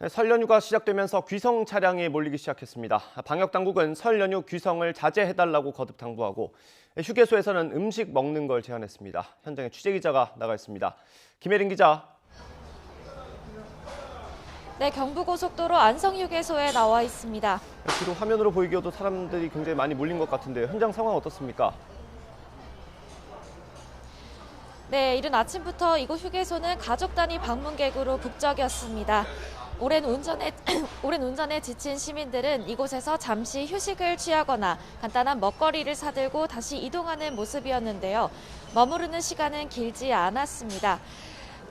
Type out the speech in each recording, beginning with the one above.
네, 설 연휴가 시작되면서 귀성 차량이 몰리기 시작했습니다. 방역 당국은 설 연휴 귀성을 자제해달라고 거듭 당부하고 휴게소에서는 음식 먹는 걸 제한했습니다. 현장에 취재 기자가 나가 있습니다. 김혜린 기자. 네, 경부고속도로 안성휴게소에 나와 있습니다. 뒤로 화면으로 보이기에도 사람들이 굉장히 많이 몰린 것 같은데요. 현장 상황 어떻습니까? 네, 이른 아침부터 이곳 휴게소는 가족 단위 방문객으로 북적였습니다. 오랜 운전에 지친 시민들은 이곳에서 잠시 휴식을 취하거나 간단한 먹거리를 사들고 다시 이동하는 모습이었는데요. 머무르는 시간은 길지 않았습니다.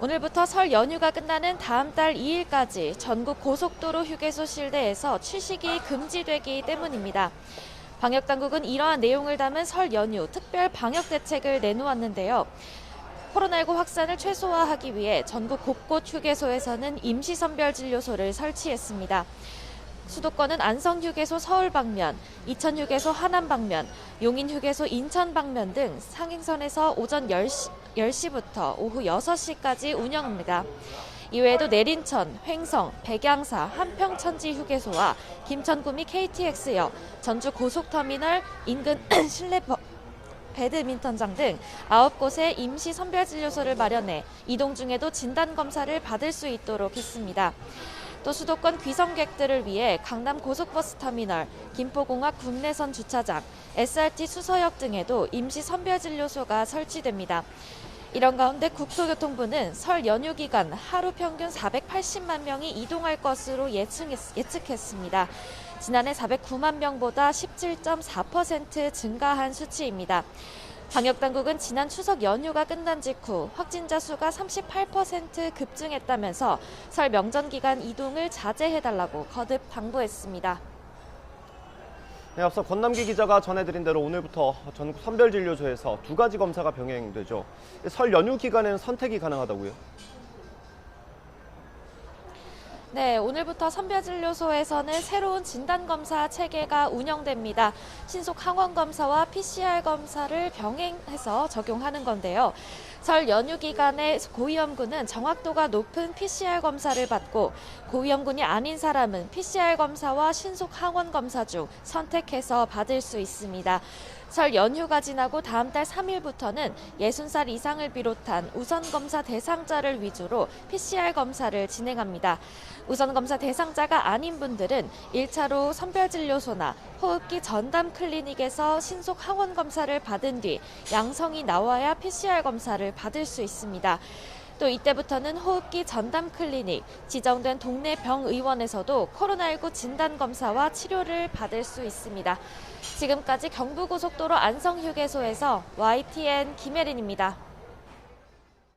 오늘부터 설 연휴가 끝나는 다음 달 2일까지 전국 고속도로 휴게소 실내에서 취식이 금지되기 때문입니다. 방역당국은 이러한 내용을 담은 설 연휴 특별 방역 대책을 내놓았는데요. 코로나19 확산을 최소화하기 위해 전국 곳곳 휴게소에서는 임시선별진료소를 설치했습니다. 수도권은 안성휴게소 서울 방면, 이천휴게소 하남 방면, 용인휴게소 인천 방면 등 상행선에서 오전 10시부터 오후 6시까지 운영합니다. 이외에도 내린천, 횡성, 백양사, 한평천지휴게소와 김천구미 KTX역, 전주 고속터미널 인근 실내 배드민턴장 등 9곳에 임시 선별진료소를 마련해 이동 중에도 진단검사를 받을 수 있도록 했습니다. 또 수도권 귀성객들을 위해 강남 고속버스터미널, 김포공항 국내선 주차장, SRT 수서역 등에도 임시 선별진료소가 설치됩니다. 이런 가운데 국토교통부는 설 연휴 기간 하루 평균 480만 명이 이동할 것으로 예측했습니다. 지난해 409만 명보다 17.4% 증가한 수치입니다. 방역당국은 지난 추석 연휴가 끝난 직후 확진자 수가 38% 급증했다면서 설 명절 기간 이동을 자제해달라고 거듭 당부했습니다. 네, 앞서 권남기 기자가 전해드린 대로 오늘부터 전국 선별진료소에서 2가지 검사가 병행되죠. 설 연휴 기간에는 선택이 가능하다고요? 네, 오늘부터 선별진료소에서는 새로운 진단검사 체계가 운영됩니다. 신속 항원검사와 PCR 검사를 병행해서 적용하는 건데요. 설 연휴 기간에 고위험군은 정확도가 높은 PCR 검사를 받고 고위험군이 아닌 사람은 PCR 검사와 신속 항원 검사 중 선택해서 받을 수 있습니다. 설 연휴가 지나고 다음 달 3일부터는 60살 이상을 비롯한 우선검사 대상자를 위주로 PCR 검사를 진행합니다. 우선검사 대상자가 아닌 분들은 1차로 선별진료소나 호흡기 전담 클리닉에서 신속 항원 검사를 받은 뒤 양성이 나와야 PCR 검사를 받을 수 있습니다. 또 이때부터는 호흡기 전담 클리닉, 지정된 동네 병의원에서도 코로나19 진단검사와 치료를 받을 수 있습니다. 지금까지 경부고속도로 안성휴게소에서 YTN 김혜린입니다.